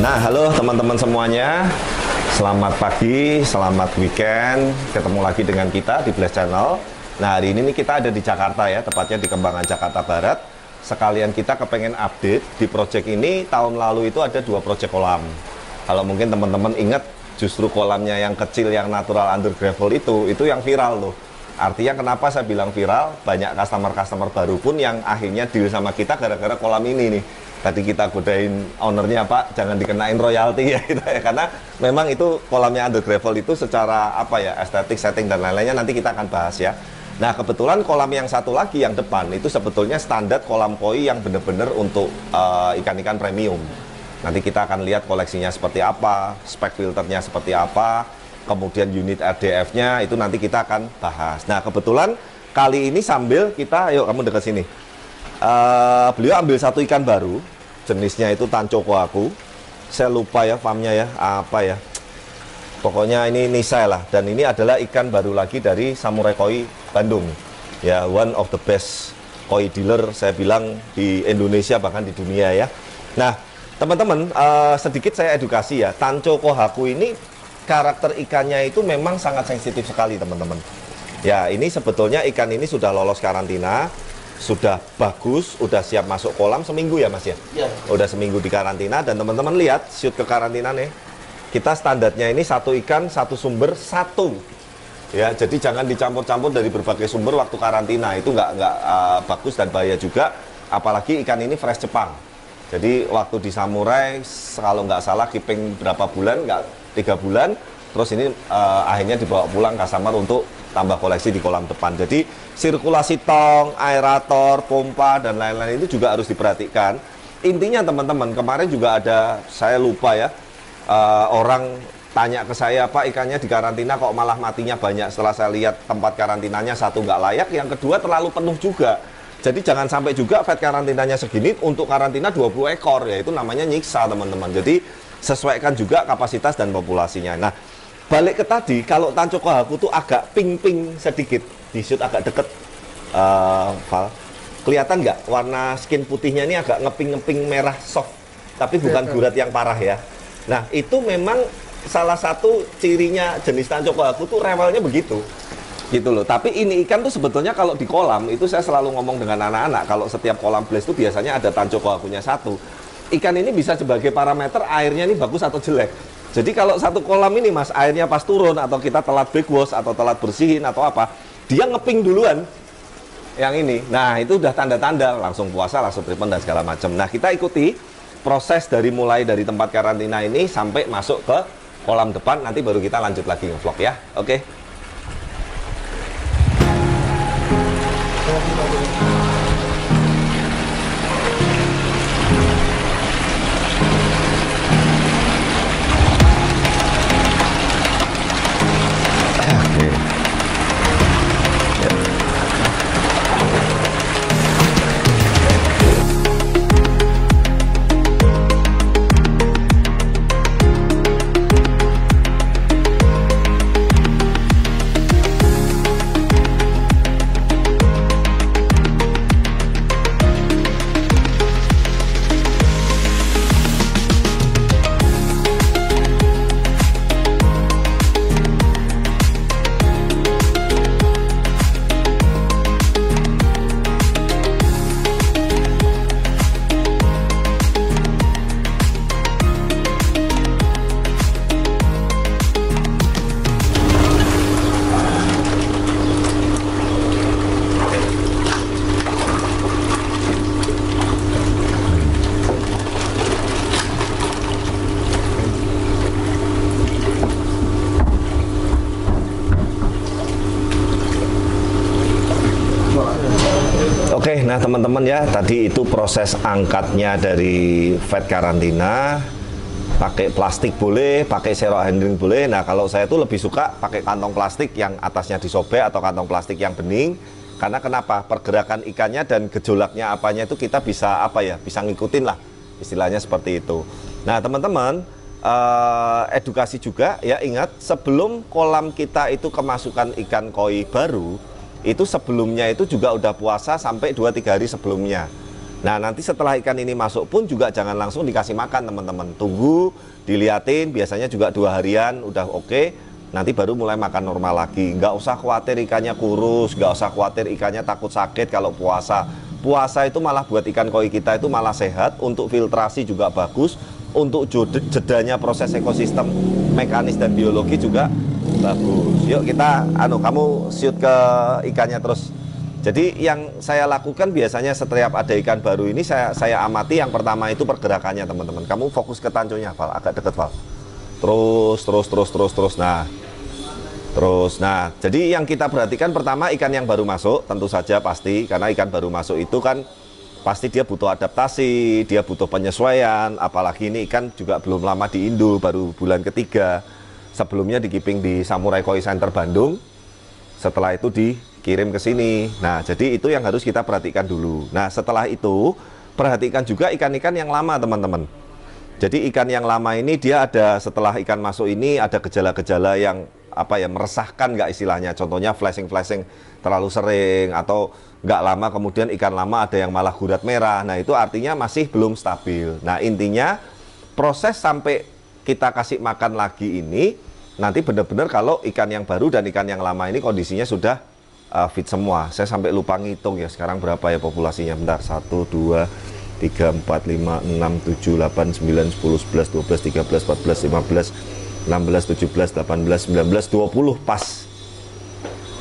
Nah, halo teman-teman semuanya. Selamat pagi, selamat weekend. Ketemu lagi dengan kita di Blast Channel. Nah, hari ini nih kita ada di Jakarta ya, tepatnya di Kembangan Jakarta Barat. Sekalian kita kepengen update di project ini. Tahun lalu itu ada 2 project kolam. Kalau mungkin teman-teman ingat, justru kolamnya yang kecil, yang natural under gravel itu yang viral loh. Artinya kenapa saya bilang viral, banyak customer-customer baru pun yang akhirnya deal sama kita gara-gara kolam ini nih. Tadi kita godain ownernya, Pak, jangan dikenain royalti ya, gitu ya, karena memang itu kolamnya under gravel itu secara apa ya, estetik, setting dan lain-lainnya nanti kita akan bahas ya. Nah, kebetulan kolam yang satu lagi yang depan itu sebetulnya standar kolam koi yang benar-benar untuk ikan-ikan premium. Nanti kita akan lihat koleksinya seperti apa, spek filternya seperti apa, kemudian unit RDF-nya itu nanti kita akan bahas. Nah, kebetulan kali ini sambil kita, yuk kamu dekat sini. Beliau ambil satu ikan baru, jenisnya itu Tancho Kohaku. Saya lupa ya farmnya ya, apa ya. Pokoknya ini Nisai lah. Dan ini adalah ikan baru lagi dari Samurai Koi Bandung. Ya, one of the best koi dealer saya bilang di Indonesia bahkan di dunia ya. Nah, teman-teman, sedikit saya edukasi ya. Tancho Kohaku ini karakter ikannya itu memang sangat sensitif sekali, teman-teman. Ya, ini sebetulnya ikan ini sudah lolos karantina. Sudah bagus, udah siap masuk kolam seminggu ya Mas ya? Iya. Udah seminggu di karantina dan teman-teman lihat shoot ke karantina nih. Kita standarnya ini satu ikan, satu sumber, satu. Ya, jadi jangan dicampur-campur dari berbagai sumber waktu karantina. Itu nggak bagus dan bahaya juga. Apalagi ikan ini fresh Jepang. Jadi waktu di Samurai, kalau nggak salah keeping berapa bulan, nggak 3 bulan. Terus ini akhirnya dibawa pulang customer untuk tambah koleksi di kolam depan. Jadi sirkulasi tong, aerator, pompa dan lain-lain itu juga harus diperhatikan. Intinya teman-teman, kemarin juga ada, saya lupa ya, orang tanya ke saya, Pak, ikannya di karantina kok malah matinya banyak. Setelah saya lihat tempat karantinanya, satu nggak layak, yang kedua terlalu penuh juga. Jadi jangan sampai juga fed karantinanya segini untuk karantina 20 ekor, ya itu namanya nyiksa teman-teman. Jadi sesuaikan juga kapasitas dan populasinya. Nah, balik ke tadi, kalau Tancho Kohaku tuh agak pink-pink sedikit, di shoot agak deket, Val. Kelihatan nggak warna skin putihnya ini agak ngeping-ngeping merah soft, tapi bukan gurat yang parah ya. Nah, itu memang salah satu cirinya jenis Tancho Kohaku tuh rewelnya begitu, gitu loh. Tapi ini ikan tuh sebetulnya kalau di kolam, itu saya selalu ngomong dengan anak-anak, kalau setiap kolam Blast tuh biasanya ada Tancho Kohakunya satu. Ikan ini bisa sebagai parameter airnya ini bagus atau jelek. Jadi kalau satu kolam ini Mas, airnya pas turun atau kita telat backwash atau telat bersihin atau apa, dia ngeping duluan yang ini. Nah, itu udah tanda-tanda langsung puasa, langsung treatment dan segala macam. Nah, kita ikuti proses dari mulai dari tempat karantina ini sampai masuk ke kolam depan, nanti baru kita lanjut lagi nge-vlog ya. Oke. Oke, nah teman-teman ya, tadi itu proses angkatnya dari fed karantina. Pakai plastik boleh, pakai zero handling boleh. Nah, kalau saya tuh lebih suka pakai kantong plastik yang atasnya disobek atau kantong plastik yang bening. Karena kenapa? Pergerakan ikannya dan gejolaknya apanya itu kita bisa apa ya? Bisa ngikutin lah. Istilahnya seperti itu. Nah, teman-teman, edukasi juga ya, ingat sebelum kolam kita itu kemasukan ikan koi baru, itu sebelumnya itu juga udah puasa sampai 2-3 hari sebelumnya. Nah, nanti setelah ikan ini masuk pun juga jangan langsung dikasih makan teman-teman. Tunggu, diliatin, biasanya juga 2 harian udah oke. Nanti baru mulai makan normal lagi. Nggak usah khawatir ikannya kurus, nggak usah khawatir ikannya takut sakit kalau puasa. Puasa itu malah buat ikan koi kita itu malah sehat, untuk filtrasi juga bagus, untuk jedanya proses ekosistem, mekanis dan biologi juga bagus. Yuk kita, kamu shoot ke ikannya terus. Jadi yang saya lakukan biasanya setiap ada ikan baru ini saya amati, yang pertama itu pergerakannya teman-teman. Kamu fokus ke tanconya, Val, agak deket, Val. Terus. Nah, jadi yang kita perhatikan pertama ikan yang baru masuk, tentu saja pasti, karena ikan baru masuk itu kan pasti dia butuh adaptasi, dia butuh penyesuaian, apalagi ini ikan juga belum lama di Indo, baru bulan ketiga. Sebelumnya di keeping di Samurai Koi Center Bandung, setelah itu dikirim ke sini. Nah, jadi itu yang harus kita perhatikan dulu. Nah, setelah itu perhatikan juga ikan-ikan yang lama teman-teman. Jadi ikan yang lama ini dia ada, setelah ikan masuk ini ada gejala-gejala yang meresahkan nggak istilahnya. Contohnya flashing terlalu sering, atau nggak lama kemudian ikan lama ada yang malah gurat merah. Nah, itu artinya masih belum stabil. Nah, intinya proses sampai kita kasih makan lagi ini nanti benar-benar kalau ikan yang baru dan ikan yang lama ini kondisinya sudah fit semua. Saya sampai lupa ngitung ya sekarang berapa ya populasinya. Bentar, 1, 2, 3, 4, 5, 6, 7, 8, 9, 10, 11, 12, 13, 14, 15, 16, 17, 18, 19, 20, pas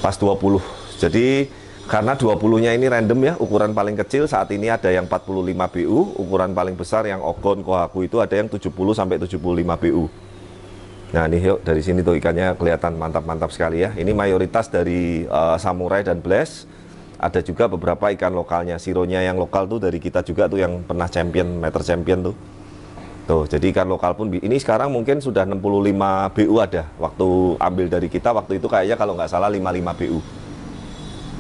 20. Jadi karena 20-nya ini random ya, ukuran paling kecil saat ini ada yang 45 BU, ukuran paling besar yang Ogon Kohaku itu ada yang 70 sampai 75 BU. Nah, ini yuk dari sini tuh ikannya kelihatan mantap-mantap sekali ya. Ini mayoritas dari Samurai dan Bless. Ada juga beberapa ikan lokalnya. Sironya yang lokal tuh dari kita juga tuh, yang pernah meter champion tuh. Tuh, jadi ikan lokal pun ini sekarang mungkin sudah 65 BU ada. Waktu ambil dari kita waktu itu kayaknya kalau nggak salah 55 BU.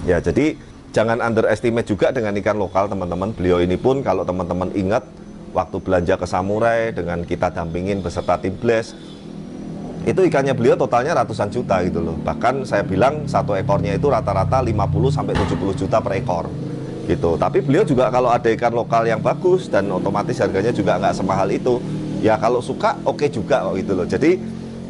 Ya, jadi jangan underestimate juga dengan ikan lokal teman-teman. Beliau ini pun kalau teman-teman ingat waktu belanja ke Samurai dengan kita dampingin beserta tim Bless, itu ikannya beliau totalnya ratusan juta gitu loh. Bahkan saya bilang satu ekornya itu rata-rata 50 sampai 70 juta per ekor gitu. Tapi beliau juga kalau ada ikan lokal yang bagus dan otomatis harganya juga nggak semahal itu, ya kalau suka oke juga kok gitu loh. Jadi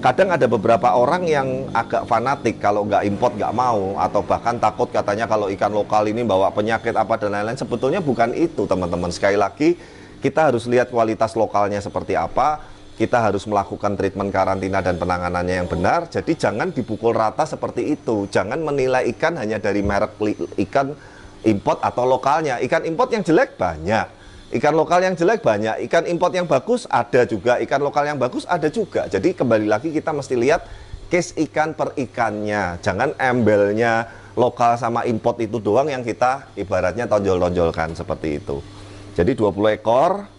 kadang ada beberapa orang yang agak fanatik kalau nggak import nggak mau, atau bahkan takut katanya kalau ikan lokal ini bawa penyakit apa dan lain-lain. Sebetulnya bukan itu teman-teman. Sekali lagi kita harus lihat kualitas lokalnya seperti apa. Kita harus melakukan treatment karantina dan penanganannya yang benar. Jadi jangan dipukul rata seperti itu. Jangan menilai ikan hanya dari merek ikan import atau lokalnya. Ikan import yang jelek banyak, ikan lokal yang jelek banyak, ikan import yang bagus ada juga, ikan lokal yang bagus ada juga. Jadi kembali lagi kita mesti lihat case ikan per ikannya. Jangan embelnya lokal sama import itu doang yang kita ibaratnya tonjol-tonjolkan seperti itu. Jadi 20 ekor.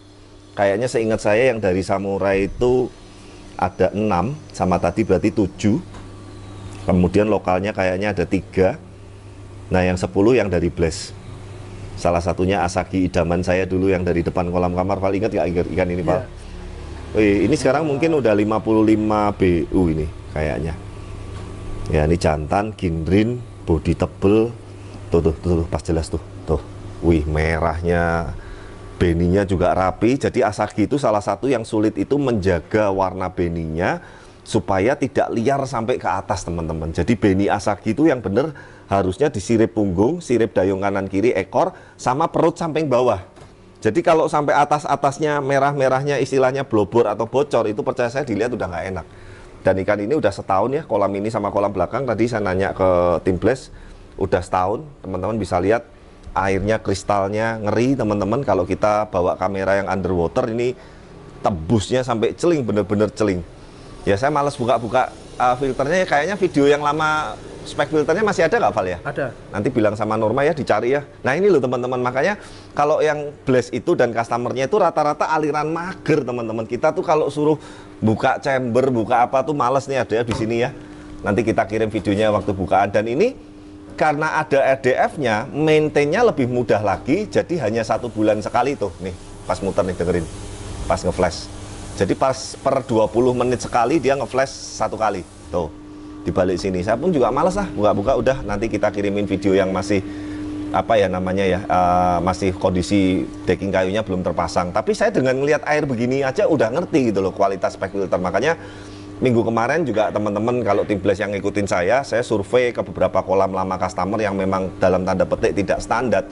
Kayaknya seingat saya yang dari Samurai itu ada 6, sama tadi berarti 7. Kemudian lokalnya kayaknya ada 3. Nah, yang 10 yang dari Bless. Salah satunya Asagi idaman saya dulu yang dari depan kolam kamar. Val, ingat gak ikan ini, Val? Yeah. Ini sekarang mungkin udah 55 BU ini kayaknya. Ya, ini jantan, ginrin, bodi tebel. Tuh, pas jelas tuh. Tuh. Wih, merahnya. Beninya juga rapi. Jadi Asagi itu salah satu yang sulit itu menjaga warna beninya supaya tidak liar sampai ke atas teman-teman. Jadi beni Asagi itu yang benar harusnya di sirip punggung, sirip dayung kanan kiri ekor, sama perut samping bawah. Jadi kalau sampai atas-atasnya merah-merahnya istilahnya blobor atau bocor, itu percaya saya dilihat udah nggak enak. Dan ikan ini udah setahun ya, kolam ini sama kolam belakang. Tadi saya nanya ke tim Bless, udah setahun. Teman-teman bisa lihat airnya, kristalnya ngeri teman-teman. Kalau kita bawa kamera yang underwater ini tembusnya sampai celing, bener-bener celing. Ya saya males buka-buka filternya, kayaknya video yang lama spek filternya masih ada nggak, Val ya? Ada. Nanti bilang sama Norma ya, dicari ya. Nah ini loh teman-teman, makanya kalau yang Bless itu dan customernya itu rata-rata aliran mager teman-teman. Kita tuh kalau suruh buka chamber, buka apa tuh males nih, ada ya di sini ya. Nanti kita kirim videonya waktu bukaan. Dan ini karena ada RDF-nya, maintain-nya lebih mudah lagi. Jadi hanya 1 bulan sekali tuh. Nih, pas muter nih, dengerin. Pas nge-flash. Jadi pas per 20 menit sekali dia nge-flash 1 kali. Tuh, di balik sini. Saya pun juga males lah buka-buka, udah nanti kita kirimin video yang masih apa ya namanya ya, masih kondisi decking kayunya belum terpasang. Tapi saya dengan ngelihat air begini aja udah ngerti gitu loh kualitas spek filter. Makanya minggu kemarin juga teman-teman kalau tim Blaze yang ngikutin saya survei ke beberapa kolam lama customer yang memang dalam tanda petik tidak standar.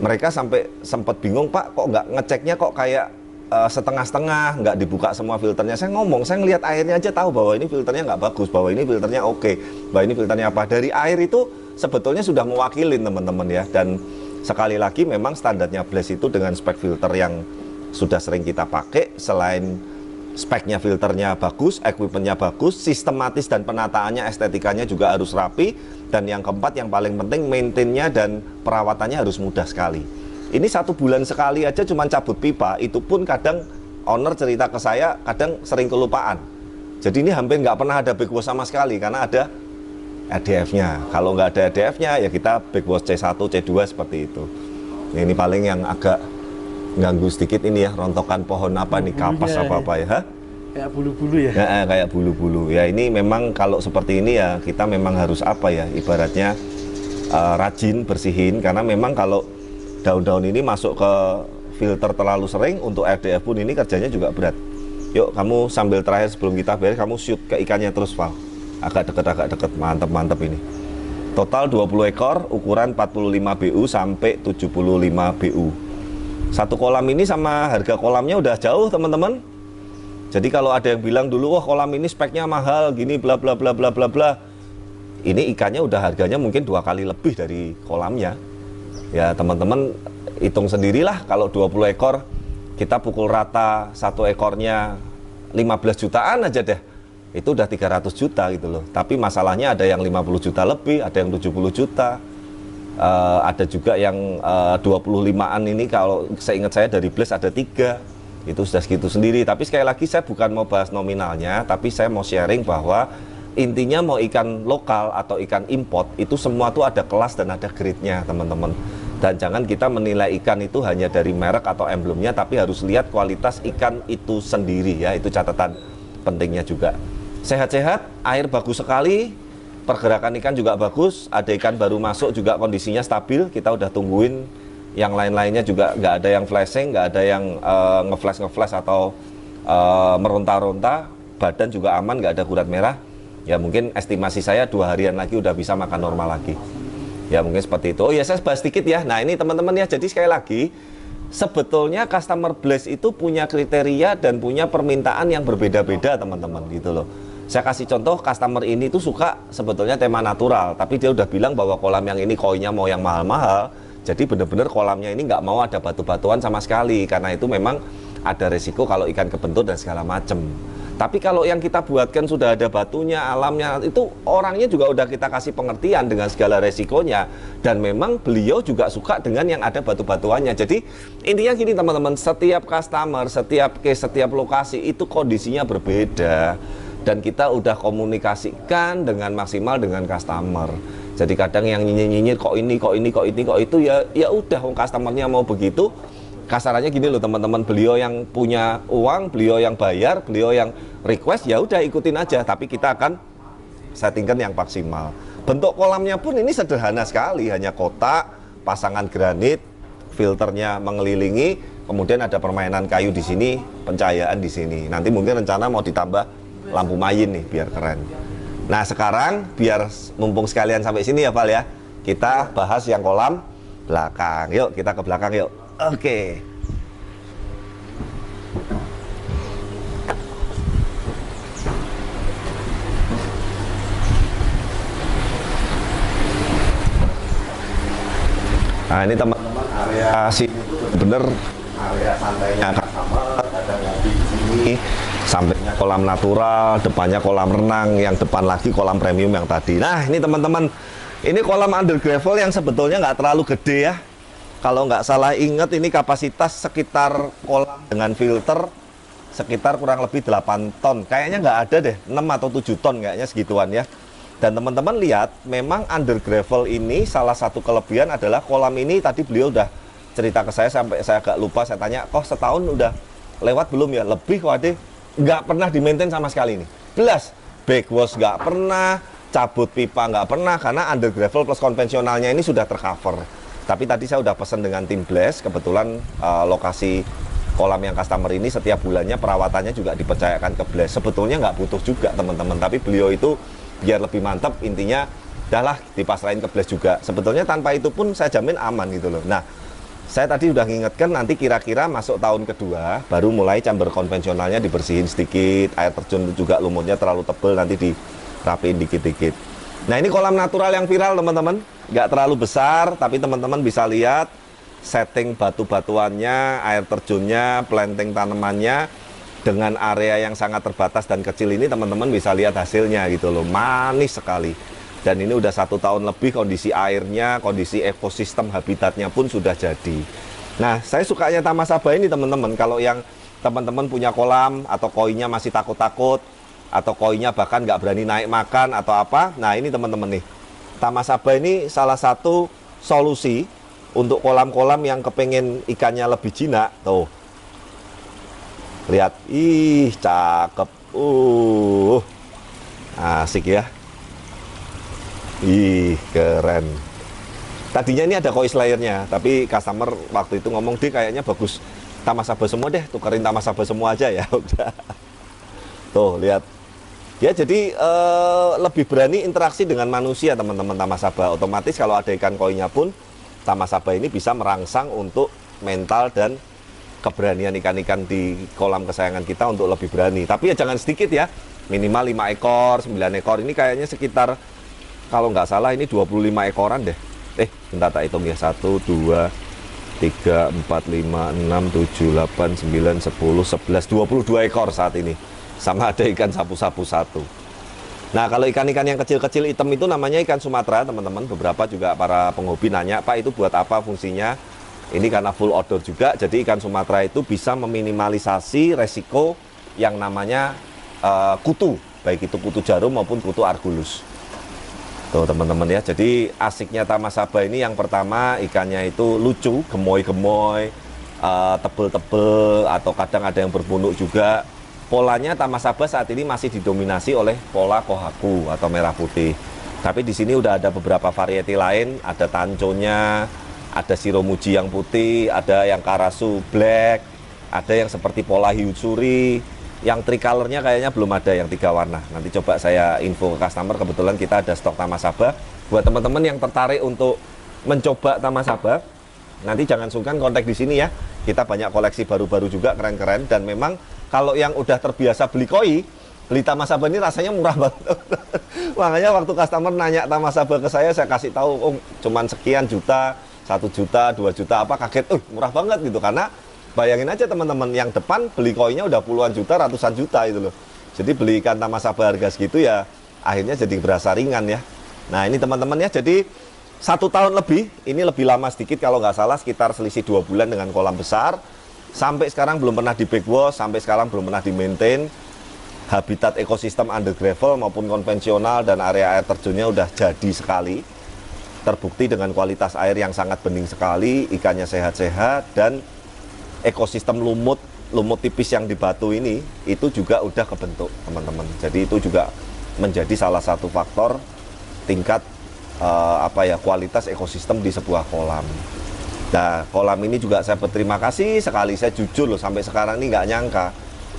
Mereka sampai sempat bingung, Pak, kok nggak ngeceknya kok kayak setengah-setengah, nggak dibuka semua filternya. Saya ngomong, saya ngelihat airnya aja tahu bahwa ini filternya nggak bagus, bahwa ini filternya oke, bahwa ini filternya apa. Dari air itu sebetulnya sudah mewakili teman-teman ya. Dan sekali lagi memang standarnya Blaze itu dengan spek filter yang sudah sering kita pakai, selain speknya filternya bagus, equipmentnya bagus, sistematis dan penataannya, estetikanya juga harus rapi, dan yang keempat yang paling penting maintainnya dan perawatannya harus mudah sekali. Ini 1 bulan sekali aja cuman cabut pipa, itu pun kadang owner cerita ke saya kadang sering kelupaan. Jadi ini hampir nggak pernah ada backwash sama sekali karena ada EDF-nya. Kalau nggak ada EDF-nya ya kita backwash C1, C2 seperti itu. Ini paling yang agak ganggu sedikit ini ya, rontokan pohon apa nih, kapas apa-apa ya. Kayak bulu-bulu ya? Kayak bulu-bulu. Ya ini memang kalau seperti ini ya kita memang harus apa ya, ibaratnya rajin bersihin, karena memang kalau daun-daun ini masuk ke filter terlalu sering, untuk RDF pun ini kerjanya juga berat. Yuk kamu sambil terakhir sebelum kita beres, kamu shoot ke ikannya terus, Val. Agak deket, mantep ini. Total 20 ekor, ukuran 45 BU sampai 75 BU. Satu kolam ini sama harga kolamnya udah jauh teman-teman. Jadi kalau ada yang bilang dulu, wah kolam ini speknya mahal gini bla bla bla bla bla bla, ini ikannya udah harganya mungkin 2 kali lebih dari kolamnya. Ya teman-teman hitung sendirilah, kalau 20 ekor kita pukul rata satu ekornya 15 jutaan aja deh, itu udah 300 juta gitu loh. Tapi masalahnya ada yang 50 juta lebih, ada yang 70 juta. Ada juga yang 25-an ini, kalau seingat saya dari Blaze ada 3, itu sudah segitu sendiri. Tapi sekali lagi saya bukan mau bahas nominalnya, tapi saya mau sharing bahwa intinya mau ikan lokal atau ikan import itu semua tuh ada kelas dan ada grade-nya teman-teman. Dan jangan kita menilai ikan itu hanya dari merek atau emblemnya, tapi harus lihat kualitas ikan itu sendiri ya, itu catatan pentingnya juga. Sehat-sehat, air bagus sekali, pergerakan ikan juga bagus, ada ikan baru masuk juga kondisinya stabil, kita udah tungguin yang lain-lainnya juga nggak ada yang flashing, nggak ada yang ngeflash atau meronta-ronta, badan juga aman, nggak ada kurat merah. Ya mungkin estimasi saya 2 harian lagi udah bisa makan normal lagi. Ya mungkin seperti itu. Oh ya, saya bahas sedikit ya. Nah ini teman-teman ya, jadi sekali lagi sebetulnya customer Blaze itu punya kriteria dan punya permintaan yang berbeda-beda teman-teman gitu loh. Saya kasih contoh, customer ini tuh suka sebetulnya tema natural, tapi dia udah bilang bahwa kolam yang ini koinnya mau yang mahal-mahal, jadi bener-bener kolamnya ini nggak mau ada batu-batuan sama sekali, karena itu memang ada resiko kalau ikan kebentur dan segala macem. Tapi kalau yang kita buatkan sudah ada batunya, alamnya, itu orangnya juga udah kita kasih pengertian dengan segala resikonya, dan memang beliau juga suka dengan yang ada batu-batuannya. Jadi intinya gini teman-teman, setiap customer, setiap case, setiap lokasi itu kondisinya berbeda. Dan kita udah komunikasikan dengan maksimal dengan customer. Jadi kadang yang nyinyir kok ini kok itu, ya udah customernya mau begitu. Kasarannya gini loh teman-teman, beliau yang punya uang, beliau yang bayar, beliau yang request, ya udah ikutin aja, tapi kita akan settingkan yang maksimal. Bentuk kolamnya pun ini sederhana sekali, hanya kotak, pasangan granit, filternya mengelilingi, kemudian ada permainan kayu di sini, pencahayaan di sini. Nanti mungkin rencana mau ditambah lampu main nih biar keren. Nah sekarang biar mumpung sekalian sampai sini ya Val ya, kita bahas yang kolam belakang. Yuk kita ke belakang yuk. Oke. Nah ini teman-teman, area sini bener area santainya customer, ada ngopi di sini, sampingnya kolam natural, depannya kolam renang, yang depan lagi kolam premium yang tadi. Nah ini teman-teman, ini kolam under gravel yang sebetulnya nggak terlalu gede ya. Kalau nggak salah ingat, ini kapasitas sekitar kolam dengan filter sekitar kurang lebih 8 ton. Kayaknya nggak ada deh, 6 atau 7 ton kayaknya segituan ya. Dan teman-teman lihat, memang under gravel ini salah satu kelebihan adalah kolam ini tadi beliau udah cerita ke saya, sampai saya agak lupa, saya tanya, kok setahun udah lewat belum ya? Lebih waduh, nggak pernah di-maintain sama sekali ini. Jelas, backwash nggak pernah, cabut pipa nggak pernah, karena under gravel plus konvensionalnya ini sudah tercover. Tapi tadi saya udah pesen dengan tim Blast, kebetulan lokasi kolam yang customer ini setiap bulannya perawatannya juga dipercayakan ke Blast. Sebetulnya nggak butuh juga teman-teman, tapi beliau itu biar lebih mantap, intinya udahlah dipasrahin ke Blast juga. Sebetulnya tanpa itu pun saya jamin aman gitu loh. Nah, saya tadi udah ngingetkan nanti kira-kira masuk tahun kedua baru mulai chamber konvensionalnya dibersihin sedikit, air terjun juga lumutnya terlalu tebel, nanti dirapiin dikit-dikit. Nah, ini kolam natural yang viral teman-teman, nggak terlalu besar, tapi teman-teman bisa lihat setting batu-batuannya, air terjunnya, planting tanamannya dengan area yang sangat terbatas dan kecil ini, teman-teman bisa lihat hasilnya gitu loh, manis sekali. Dan ini udah 1 tahun lebih, kondisi airnya, kondisi ekosistem habitatnya pun sudah jadi. Nah, saya sukanya Taman Sabah ini teman-teman, kalau yang teman-teman punya kolam atau koinya masih takut-takut, atau koinya bahkan nggak berani naik makan atau apa, nah ini teman-teman nih, Taman Sabah ini salah satu solusi untuk kolam-kolam yang kepengen ikannya lebih jinak. Tuh, lihat, ih cakep, asik ya. Ih, keren. Tadinya ini ada koi layernya, tapi customer waktu itu ngomong, deh kayaknya bagus Taman Sabah semua deh, tukerin Taman Sabah semua aja ya. Udah. Tuh, lihat. Ya, jadi lebih berani interaksi dengan manusia teman-teman Taman Sabah. Otomatis kalau ada ikan koinya pun, Taman Sabah ini bisa merangsang untuk mental dan keberanian ikan-ikan di kolam kesayangan kita untuk lebih berani. Tapi ya jangan sedikit ya, minimal 5 ekor, 9 ekor. Ini kayaknya sekitar, kalau nggak salah ini 25 ekoran deh. Bentar tak hitung ya. 1, 2, 3, 4, 5, 6, 7, 8, 9, 10, 11, 22 ekor saat ini. Sama ada ikan sapu-sapu 1. Nah, kalau ikan-ikan yang kecil-kecil hitam itu namanya ikan Sumatera, teman-teman. Beberapa juga para penghobi nanya, Pak itu buat apa fungsinya? Ini karena full outdoor juga, jadi ikan Sumatera itu bisa meminimalisasi resiko yang namanya kutu. Baik itu kutu jarum maupun kutu argulus. Tuh teman-teman ya, jadi asiknya Taman Sabah ini yang pertama ikannya itu lucu, gemoy-gemoy, tebel-tebel, atau kadang ada yang berbunuk juga. Polanya Taman Sabah saat ini masih didominasi oleh pola kohaku atau merah putih. Tapi di sini udah ada beberapa varieti lain, ada tanconya, ada siromuji yang putih, ada yang karasu black, ada yang seperti pola hiutsuri. Yang tricolornya kayaknya belum ada, yang 3 warna. Nanti coba saya info ke customer, kebetulan kita ada stok Taman Sabah. Buat teman-teman yang tertarik untuk mencoba Taman Sabah, nanti jangan sungkan kontak di sini ya. Kita banyak koleksi baru-baru juga, keren-keren. Dan memang kalau yang udah terbiasa beli koi, beli Taman Sabah ini rasanya murah banget. Makanya waktu customer nanya Taman Sabah ke saya kasih tahu, oh cuman sekian juta, 1 juta, 2 juta, apa kaget, murah banget gitu. Karena bayangin aja teman-teman, yang depan beli koinnya udah puluhan juta, ratusan juta itu loh. Jadi beli ikan Taman Sabah harga segitu ya, akhirnya jadi berasa ringan ya. Nah ini teman-teman ya, jadi 1 tahun lebih, ini lebih lama sedikit kalau nggak salah, sekitar selisih 2 bulan dengan kolam besar. Sampai sekarang belum pernah di backwash, sampai sekarang belum pernah di maintain. Habitat ekosistem under gravel maupun konvensional dan area air terjunnya udah jadi sekali. Terbukti dengan kualitas air yang sangat bening sekali, ikannya sehat-sehat, dan ekosistem lumut tipis yang di batu ini itu juga udah kebentuk teman-teman. Jadi itu juga menjadi salah satu faktor tingkat kualitas ekosistem di sebuah kolam. Nah, kolam ini juga saya berterima kasih sekali, saya jujur loh, sampai sekarang ini nggak nyangka.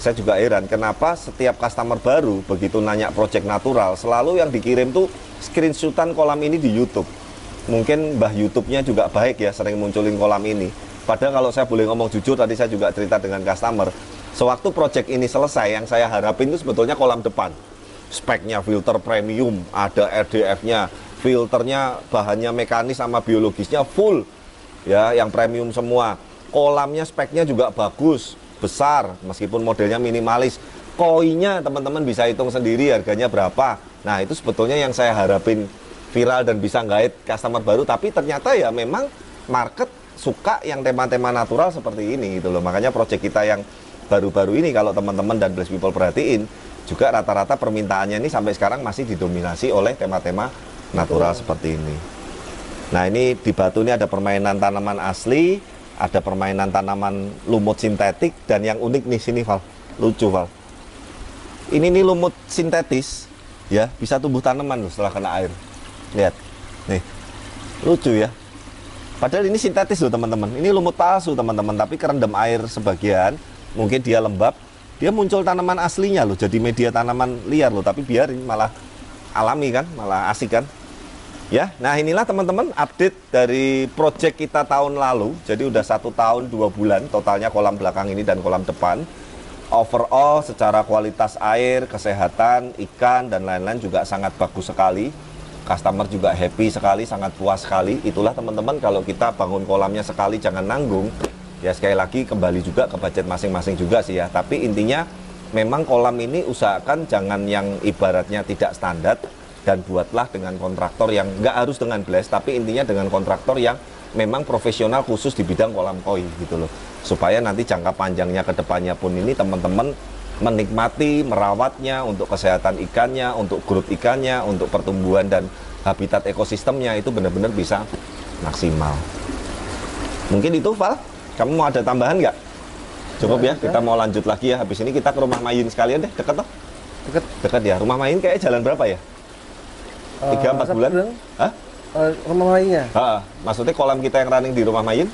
Saya juga heran kenapa setiap customer baru begitu nanya project natural, selalu yang dikirim tuh screenshotan kolam ini di YouTube. Mungkin mbah YouTube-nya juga baik ya, sering munculin kolam ini. Padahal kalau saya boleh ngomong jujur, tadi saya juga cerita dengan customer, sewaktu project ini selesai, yang saya harapin itu sebetulnya kolam depan. Speknya filter premium, ada RDF-nya, filternya bahannya mekanis sama biologisnya full. Ya, yang premium semua. Kolamnya speknya juga bagus, besar, meskipun modelnya minimalis. Koinya teman-teman bisa hitung sendiri harganya berapa. Nah, itu sebetulnya yang saya harapin viral dan bisa guide customer baru, tapi ternyata ya memang market suka yang tema-tema natural seperti ini gitu loh. Makanya project kita yang baru-baru ini kalau teman-teman dan Blast People perhatiin, juga rata-rata permintaannya ini sampai sekarang masih didominasi oleh tema-tema natural seperti ini. Nah, ini di batu ini ada permainan tanaman asli, ada permainan tanaman lumut sintetik, dan yang unik nih sini Val, lucu Val. Ini nih lumut sintetis ya, bisa tumbuh tanaman loh setelah kena air. Lihat. Nih. Lucu ya. Padahal ini sintetis loh teman-teman. Ini lumut palsu teman-teman, tapi kerendam air sebagian. Mungkin dia lembab, dia muncul tanaman aslinya loh. Jadi media tanaman liar loh, tapi biarin malah alami kan, malah asik kan. Ya, nah inilah teman-teman update dari project kita tahun lalu. Jadi udah 1 tahun 2 bulan totalnya kolam belakang ini dan kolam depan. Overall secara kualitas air, kesehatan, ikan dan lain-lain juga sangat bagus sekali. Customer juga happy sekali, sangat puas sekali. Itulah teman-teman, kalau kita bangun kolamnya sekali jangan nanggung. Ya sekali lagi kembali juga ke budget masing-masing juga sih ya. Tapi intinya memang kolam ini usahakan jangan yang ibaratnya tidak standar. Dan buatlah dengan kontraktor yang nggak harus dengan blast, tapi intinya dengan kontraktor yang memang profesional khusus di bidang kolam koi gitu loh. Supaya nanti jangka panjangnya ke depannya pun ini teman-teman menikmati, merawatnya untuk kesehatan ikannya, untuk growth ikannya, untuk pertumbuhan dan habitat ekosistemnya itu benar-benar bisa maksimal. Mungkin itu Val, kamu mau ada tambahan nggak? Cukup ya, kita mau lanjut lagi ya. Habis ini kita ke rumah Mayun sekalian deh, deket toh? Deket ya, rumah Mayun kayak jalan berapa ya? 3-4 bulan? Hah? Rumah Mayunnya? Maksudnya kolam kita yang running di rumah Mayun?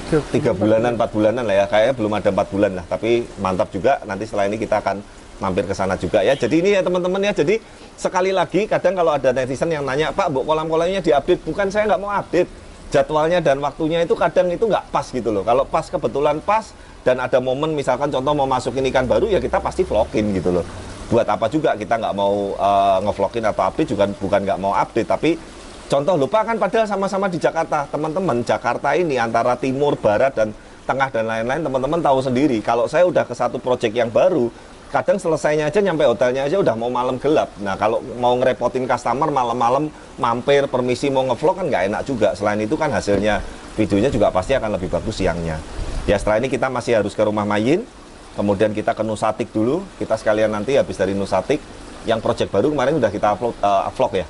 3 bulanan, 4 bulanan lah ya. Kayaknya belum ada 4 bulan lah. Tapi mantap juga, nanti setelah ini kita akan mampir ke sana juga ya. Jadi ini ya teman-teman ya. Jadi sekali lagi kadang kalau ada netizen yang nanya, Pak, kolam-kolamnya diupdate. Bukan saya nggak mau update. Jadwalnya dan waktunya itu kadang itu nggak pas gitu loh. Kalau pas kebetulan pas dan ada momen misalkan contoh mau masukin ikan baru ya kita pasti vlogin gitu loh. Buat apa juga kita nggak mau ngevlogin atau update juga bukan nggak mau update, tapi contoh lupa kan padahal sama-sama di Jakarta teman-teman. Jakarta ini antara timur, barat dan tengah dan lain-lain teman-teman tahu sendiri. Kalau saya udah ke satu project yang baru, kadang selesainya aja nyampe hotelnya aja udah mau malam gelap. Nah kalau mau ngerepotin customer malam-malam mampir permisi mau ngevlog kan nggak enak juga. Selain itu kan hasilnya videonya juga pasti akan lebih bagus siangnya. Ya setelah ini kita masih harus ke rumah Mayun. Kemudian kita ke Nusatik dulu, kita sekalian nanti habis dari Nusatik, yang project baru kemarin udah kita vlog ya.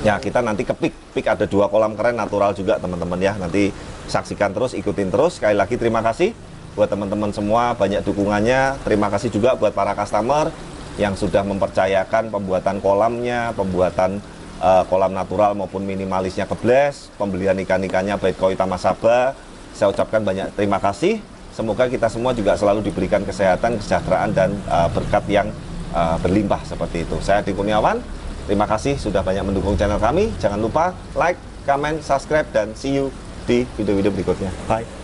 Ya kita nanti ke Pik ada 2 kolam keren natural juga teman-teman ya. Nanti saksikan terus, ikutin terus. Sekali lagi terima kasih buat teman-teman semua, banyak dukungannya. Terima kasih juga buat para customer yang sudah mempercayakan pembuatan kolamnya, pembuatan kolam natural maupun minimalisnya ke blast, pembelian ikan-ikannya baik koi Tamasaba. Saya ucapkan banyak terima kasih. Semoga kita semua juga selalu diberikan kesehatan, kesejahteraan, dan berkat yang berlimpah seperti itu. Saya Adi Kurniawan, terima kasih sudah banyak mendukung channel kami. Jangan lupa like, comment, subscribe, dan see you di video-video berikutnya. Bye!